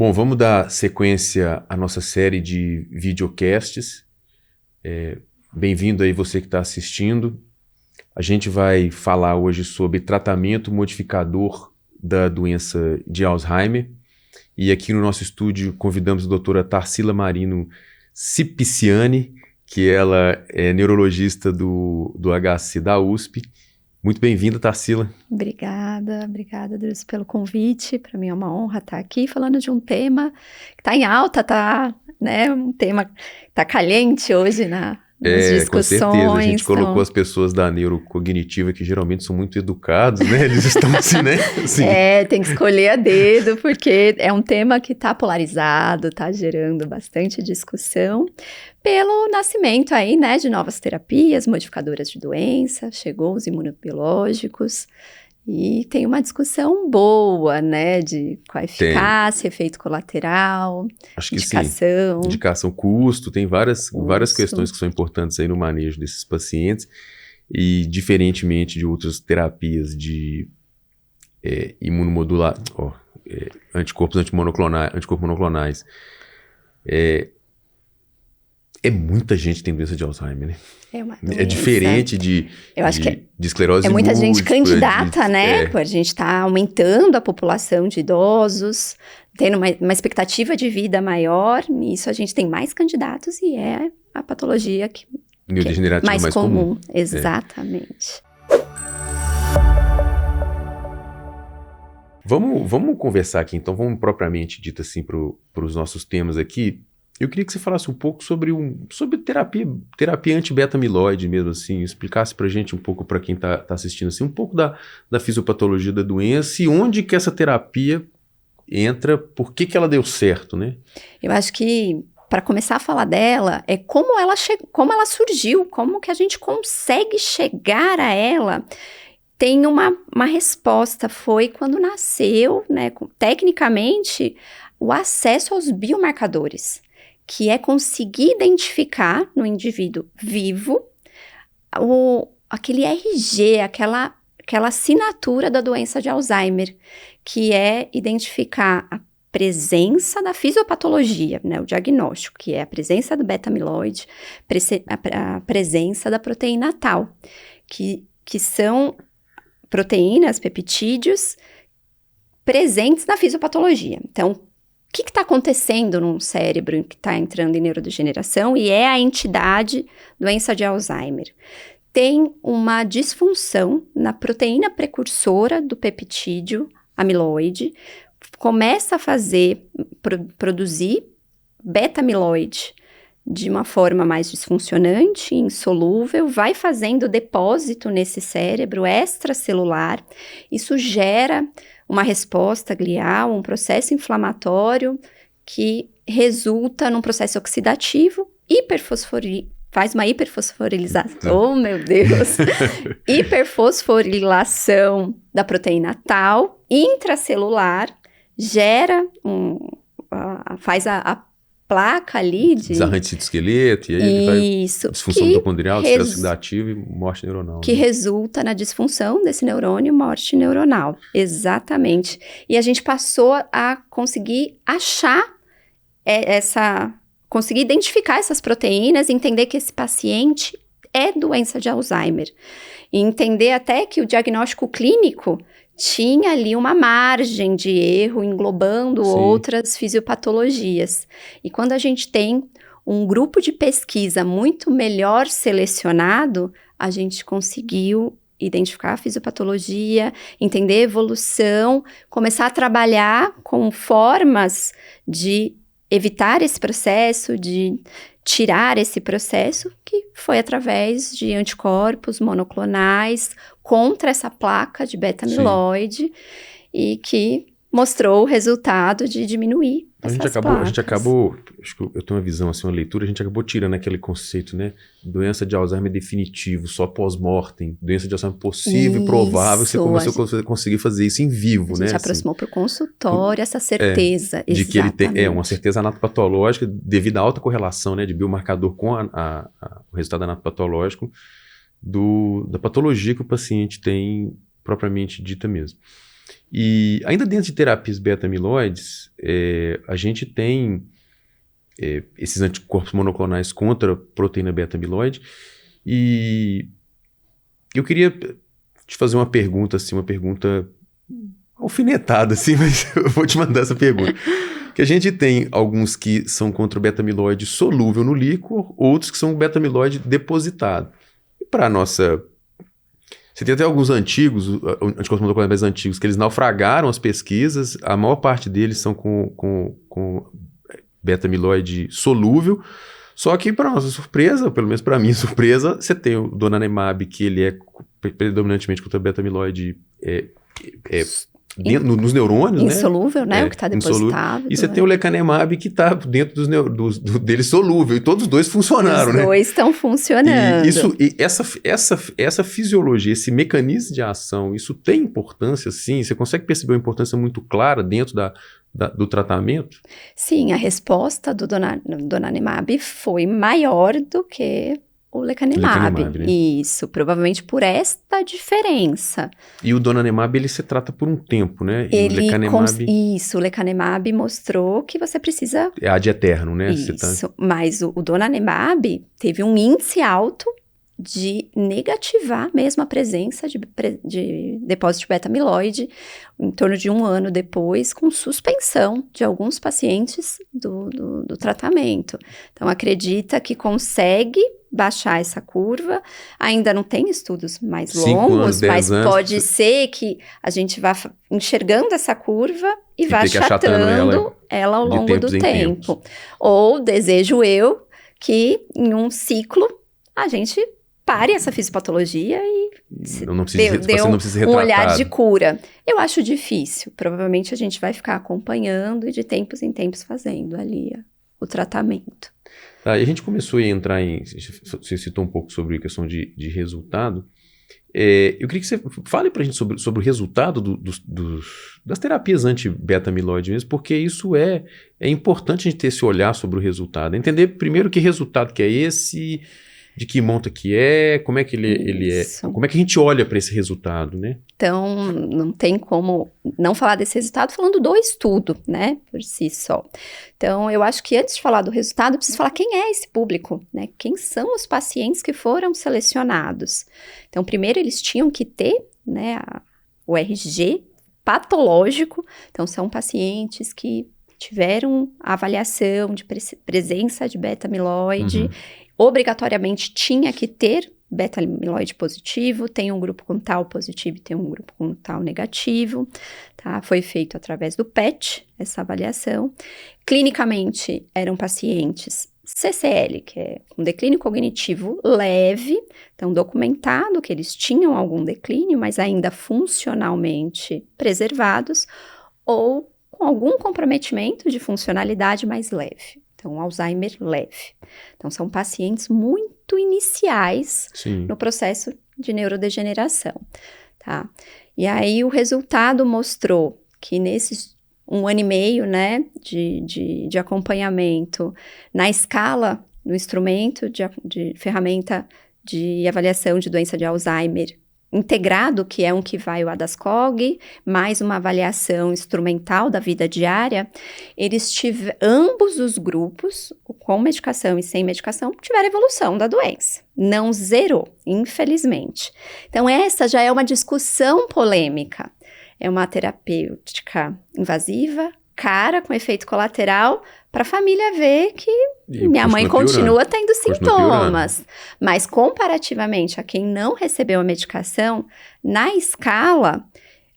Bom, vamos dar sequência à nossa série de videocasts. Bem-vindo aí você que está assistindo. A gente vai falar hoje sobre tratamento modificador da doença de Alzheimer. E aqui no nosso estúdio convidamos a doutora Tarsila Marino Cipiciani, que ela é neurologista do HC da USP. Muito bem-vinda, Tarsila. Obrigada, Drus, pelo convite. Para mim é uma honra estar aqui falando de um tema que está em alta, um tema que está caliente hoje nas discussões. Com certeza, a gente colocou as pessoas da neurocognitiva, que geralmente são muito educados, né? Eles estão assim, né? Assim. Tem que escolher a dedo, porque é um tema que está polarizado, está gerando bastante discussão. Pelo nascimento aí, né, de novas terapias modificadoras de doença, chegou os imunobiológicos e tem uma discussão boa, né, de qual a eficácia, efeito colateral, acho que indicação. Sim. Indicação, custo, tem várias questões que são importantes aí no manejo desses pacientes e diferentemente de outras terapias de imunomodular, anticorpos monoclonais. Muita gente que tem doença de Alzheimer, né? É uma doença. É diferente de esclerose múltipla. É muita gente candidata, né? A gente está aumentando a população de idosos, tendo uma expectativa de vida maior, e isso a gente tem mais candidatos e é a patologia que é mais comum. Exatamente. Vamos conversar aqui, então, vamos propriamente dito assim para os nossos temas aqui. Eu queria que você falasse um pouco sobre terapia anti-beta-amiloide mesmo, assim, explicasse pra gente um pouco, para quem tá assistindo, assim, um pouco da fisiopatologia da doença e onde que essa terapia entra, por que ela deu certo, né? Eu acho que, para começar a falar dela, é como ela surgiu, como que a gente consegue chegar a ela. Tem uma resposta, foi quando nasceu, né, tecnicamente, o acesso aos biomarcadores, que é conseguir identificar no indivíduo vivo aquele RG, aquela assinatura da doença de Alzheimer, que é identificar a presença da fisiopatologia, né, o diagnóstico, que é a presença do beta-amiloide, a presença da proteína tau, que são proteínas, peptídeos, presentes na fisiopatologia. Então, o que está acontecendo num cérebro que está entrando em neurodegeneração e é a entidade doença de Alzheimer? Tem uma disfunção na proteína precursora do peptídeo amiloide, começa a produzir beta-amiloide de uma forma mais disfuncionante, insolúvel, vai fazendo depósito nesse cérebro extracelular, isso gera uma resposta glial, um processo inflamatório que resulta num processo oxidativo, faz uma hiperfosforilação, oh meu Deus, hiperfosforilação da proteína tau, intracelular, gera faz a placa ali de... Desarranjo de citoesqueleto, e aí ele vai disfunção mitocondrial, estresse oxidativo e morte neuronal. Que resulta na disfunção desse neurônio, morte neuronal. Exatamente. E a gente passou a conseguir achar conseguir identificar essas proteínas, entender que esse paciente é doença de Alzheimer. E entender até que o diagnóstico clínico tinha ali uma margem de erro englobando outras fisiopatologias. E quando a gente tem um grupo de pesquisa muito melhor selecionado, a gente conseguiu identificar a fisiopatologia, entender a evolução, começar a trabalhar com formas de evitar esse processo, de tirar esse processo, que foi através de anticorpos monoclonais contra essa placa de beta-amiloide e que mostrou o resultado de diminuir essas placas. A gente acabou, acho que eu tenho uma visão, assim, uma leitura, a gente acabou tirando aquele conceito, né? Doença de Alzheimer definitivo, só pós-mortem, doença de Alzheimer possível e provável, você começou a conseguir fazer isso em vivo, né? A gente aproximou para o consultório essa certeza, de que ele tem uma certeza anatopatológica devido à alta correlação, né, de biomarcador com o resultado anatopatológico da patologia que o paciente tem propriamente dita mesmo. E ainda dentro de terapias beta-amiloides, a gente tem esses anticorpos monoclonais contra a proteína beta-amiloide. E eu queria te fazer uma pergunta, assim, uma pergunta alfinetada, assim, mas eu vou te mandar essa pergunta. Que a gente tem alguns que são contra o beta-amiloide solúvel no líquor, outros que são beta-amiloide depositado. E para a nossa... Você tem até alguns anticorpos monoclonais mais antigos, que eles naufragaram as pesquisas, a maior parte deles são com beta-amiloide solúvel, só que para nossa surpresa, pelo menos para minha surpresa, você tem o donanemab, que ele é predominantemente contra beta-amiloide nos neurônios, insolúvel, né? O que está depositado. E você tem o lecanemab que está dentro dele solúvel. E todos os dois funcionaram, né? Os dois estão funcionando. E essa fisiologia, esse mecanismo de ação, isso tem importância, sim? Você consegue perceber uma importância muito clara dentro do tratamento? Sim, a resposta do donanemab foi maior do que o lecanemab, né? Isso, provavelmente por esta diferença. E o donanemab, ele se trata por um tempo, né? E o lecanemab... Isso, o lecanemab mostrou que você precisa... É ad eterno, né? Isso, mas o donanemab teve um índice alto de negativar mesmo a presença de depósito de beta-amiloide em torno de 1 ano depois, com suspensão de alguns pacientes do tratamento. Então, acredita que consegue baixar essa curva. Ainda não tem estudos mais longos, mas pode ser que a gente vá enxergando essa curva e vá achatando ela ao longo do tempo. Ou desejo eu que em um ciclo a gente pare essa fisiopatologia e dê um olhar de cura. Eu acho difícil. Provavelmente a gente vai ficar acompanhando e de tempos em tempos fazendo ali o tratamento. Tá, e a gente começou a entrar você citou um pouco sobre a questão de resultado. Eu queria que você fale pra gente sobre o resultado das terapias anti-beta-amiloide mesmo, porque isso é importante a gente ter esse olhar sobre o resultado. Entender primeiro que resultado que é esse, de que monta que é, como é que ele é, como é que a gente olha para esse resultado, né? Então, não tem como não falar desse resultado falando do estudo, né, por si só. Então, eu acho que antes de falar do resultado, eu preciso falar quem é esse público, né? Quem são os pacientes que foram selecionados. Então, primeiro eles tinham que ter, né, o RG patológico. Então, são pacientes que tiveram a avaliação de presença de beta-amiloide, obrigatoriamente tinha que ter beta-amiloide positivo, tem um grupo com tal positivo e tem um grupo com tal negativo, tá? Foi feito através do PET, essa avaliação. Clinicamente, eram pacientes CCL, que é um declínio cognitivo leve, então documentado que eles tinham algum declínio, mas ainda funcionalmente preservados, ou com algum comprometimento de funcionalidade mais leve. Então, Alzheimer leve. Então, são pacientes muito iniciais no processo de neurodegeneração, tá? E aí, o resultado mostrou que nesses 1 ano e meio, né, de acompanhamento, na escala, no instrumento de ferramenta de avaliação de doença de Alzheimer, integrado, que é um que vai o ADAS-Cog, mais uma avaliação instrumental da vida diária, ambos os grupos, com medicação e sem medicação, tiveram evolução da doença. Não zerou, infelizmente. Então, essa já é uma discussão polêmica. É uma terapêutica invasiva, cara, com efeito colateral, para a família ver que minha mãe continua tendo sintomas. Mas comparativamente a quem não recebeu a medicação, na escala,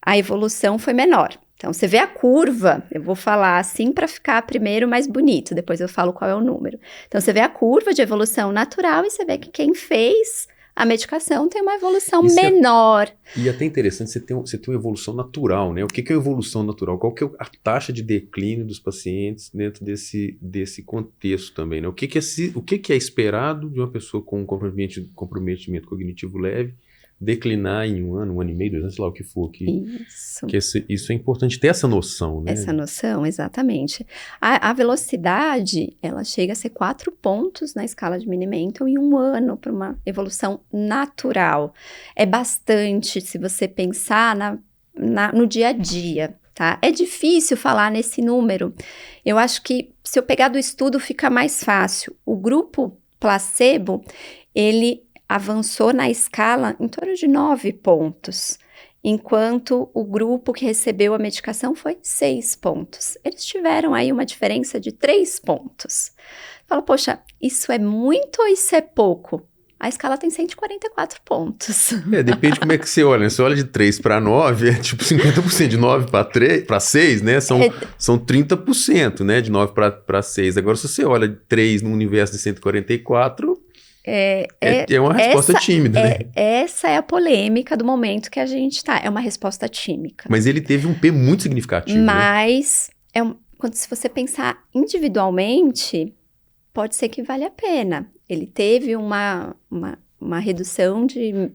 a evolução foi menor. Então, você vê a curva, eu vou falar assim para ficar primeiro mais bonito, depois eu falo qual é o número. Então, você vê a curva de evolução natural e você vê que quem fez a medicação tem uma evolução menor. E até interessante você ter uma evolução natural, né? O que é a evolução natural? Qual que é a taxa de declínio dos pacientes dentro desse contexto também, né? O que é esperado de uma pessoa com um comprometimento cognitivo leve declinar em 1 ano, 1 ano e meio, 2 anos, sei lá o que for. Isso é importante ter essa noção, né? Essa noção, exatamente. A velocidade, ela chega a ser 4 pontos na escala de Mini-Mental em 1 ano para uma evolução natural. É bastante se você pensar no dia a dia, tá? É difícil falar nesse número. Eu acho que se eu pegar do estudo fica mais fácil. O grupo placebo, ele avançou na escala em torno de 9 pontos, enquanto o grupo que recebeu a medicação foi 6 pontos. Eles tiveram aí uma diferença de 3 pontos. Fala, poxa, isso é muito ou isso é pouco? A escala tem 144 pontos. Depende de como é que você olha. Você olha de 3 para 9, é tipo 50%. De 9 para 6, né? São 30%, né? De 9 para 6. Agora, se você olha de 3 no universo de 144, é uma resposta tímida, né? Essa é a polêmica do momento que a gente está. É uma resposta tímica. Mas ele teve um P muito significativo, Mas, se você pensar individualmente, pode ser que vale a pena. Ele teve uma redução de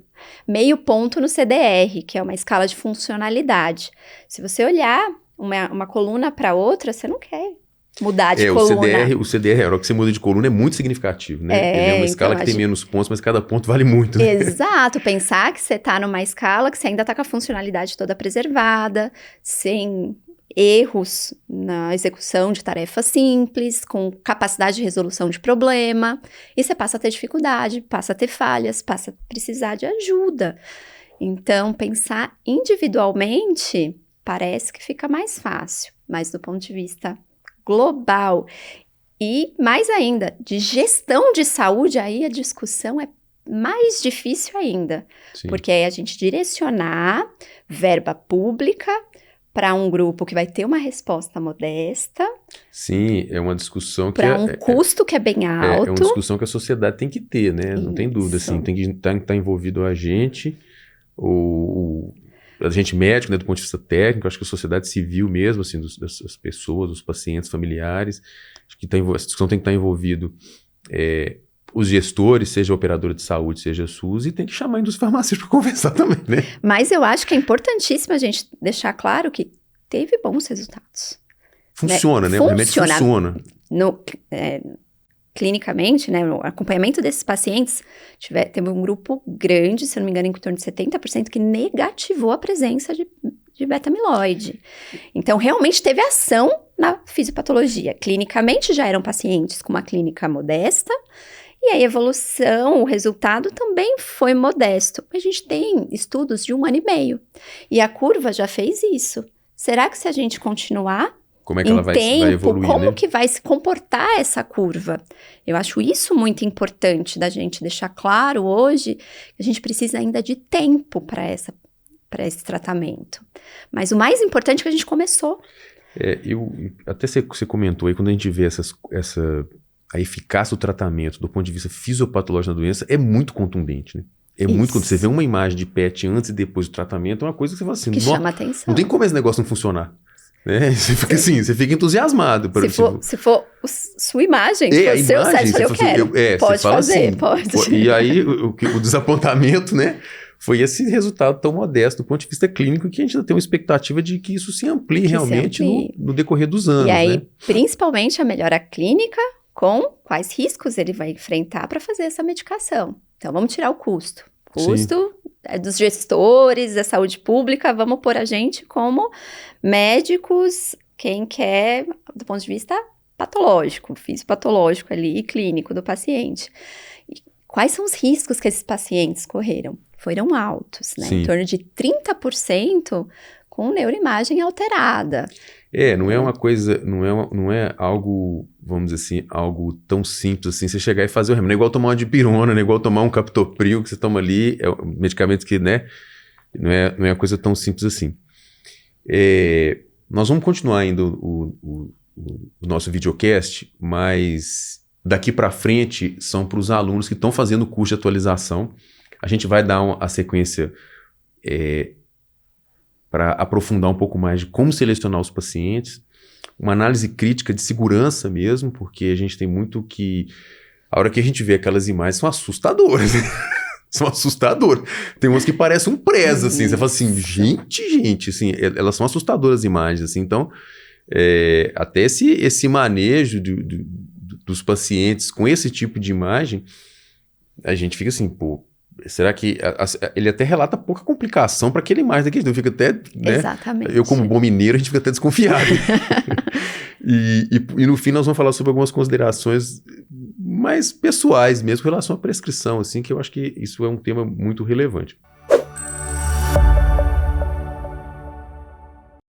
meio ponto no CDR, que é uma escala de funcionalidade. Se você olhar uma coluna para outra, você não quer mudar de coluna. O CDR, a hora que você muda de coluna, é muito significativo, né? Ele é uma escala que tem menos pontos, mas cada ponto vale muito, né? Exato. Pensar que você está numa escala que você ainda está com a funcionalidade toda preservada, sem erros na execução de tarefas simples, com capacidade de resolução de problema, e você passa a ter dificuldade, passa a ter falhas, passa a precisar de ajuda. Então, pensar individualmente parece que fica mais fácil, mas do ponto de vista global e, mais ainda, de gestão de saúde, aí a discussão é mais difícil ainda, Sim. Porque aí a gente direcionar verba pública para um grupo que vai ter uma resposta modesta. Sim, é uma discussão que... Para um custo que é bem alto. É uma discussão que a sociedade tem que ter, né? Não tem dúvida, assim, tem que estar envolvido a gente médico, né, do ponto de vista técnico, acho que a sociedade civil mesmo, assim, das pessoas, dos pacientes, familiares, acho que a discussão tem que estar envolvido os gestores, seja a operadora de saúde, seja a SUS, e tem que chamar a indústria farmacêutica para conversar também, né? Mas eu acho que é importantíssimo a gente deixar claro que teve bons resultados. Funciona, né? O remédio funciona. Clinicamente, né, o acompanhamento desses pacientes, teve um grupo grande, se eu não me engano, em torno de 70%, que negativou a presença de beta-amiloide. Então, realmente teve ação na fisiopatologia. Clinicamente, já eram pacientes com uma clínica modesta, e a evolução, o resultado também foi modesto. A gente tem estudos de 1 ano e meio, e a curva já fez isso. Será que se a gente continuar como é que ela vai evoluir, como né? que vai se comportar essa curva? Eu acho isso muito importante da gente deixar claro hoje que a gente precisa ainda de tempo para esse tratamento. Mas o mais importante é que a gente começou. Até você comentou aí, quando a gente vê a eficácia do tratamento do ponto de vista fisiopatológico da doença, é muito contundente, né? Muito quando você vê uma imagem de PET antes e depois do tratamento, é uma coisa que você fala assim, que chama atenção. Não tem como esse negócio não funcionar. Você fica assim, você fica entusiasmado. Se for sua imagem, se for o seu site, eu quero. Pode fazer, assim, pode. E aí, o desapontamento, né, foi esse resultado tão modesto do ponto de vista clínico que a gente ainda tem uma expectativa de que isso se amplie realmente no decorrer dos anos. E aí, né? Principalmente, a melhora clínica com quais riscos ele vai enfrentar para fazer essa medicação. Então, vamos tirar o custo. Custo dos gestores da saúde pública, vamos pôr a gente como médicos, quem quer, do ponto de vista patológico, fisiopatológico ali, clínico do paciente. E quais são os riscos que esses pacientes correram? Foram altos, né? Em torno de 30% com neuroimagem alterada. Não é uma coisa, não é algo, vamos dizer assim, algo tão simples assim, você chegar e fazer o remédio. Não é igual tomar uma dipirona, não é igual tomar um captopril que você toma ali, é um medicamento que, né, não é uma coisa tão simples assim. Nós vamos continuar ainda o nosso videocast, mas daqui para frente são para os alunos que estão fazendo o curso de atualização. A gente vai dar a sequência para aprofundar um pouco mais de como selecionar os pacientes, uma análise crítica de segurança mesmo, porque a gente tem muito que... A hora que a gente vê aquelas imagens são assustadoras, né? São assustadoras. Tem umas que parecem um presa, assim, você fala assim, gente, assim, elas são assustadoras as imagens, assim, então, até esse manejo dos pacientes com esse tipo de imagem, a gente fica assim, pô, será que ele até relata pouca complicação para aquele imagem daqui, não fica até, né? Exatamente. Eu como bom mineiro, a gente fica até desconfiado. E no fim nós vamos falar sobre algumas considerações mais pessoais mesmo, com relação à prescrição, assim, que eu acho que isso é um tema muito relevante.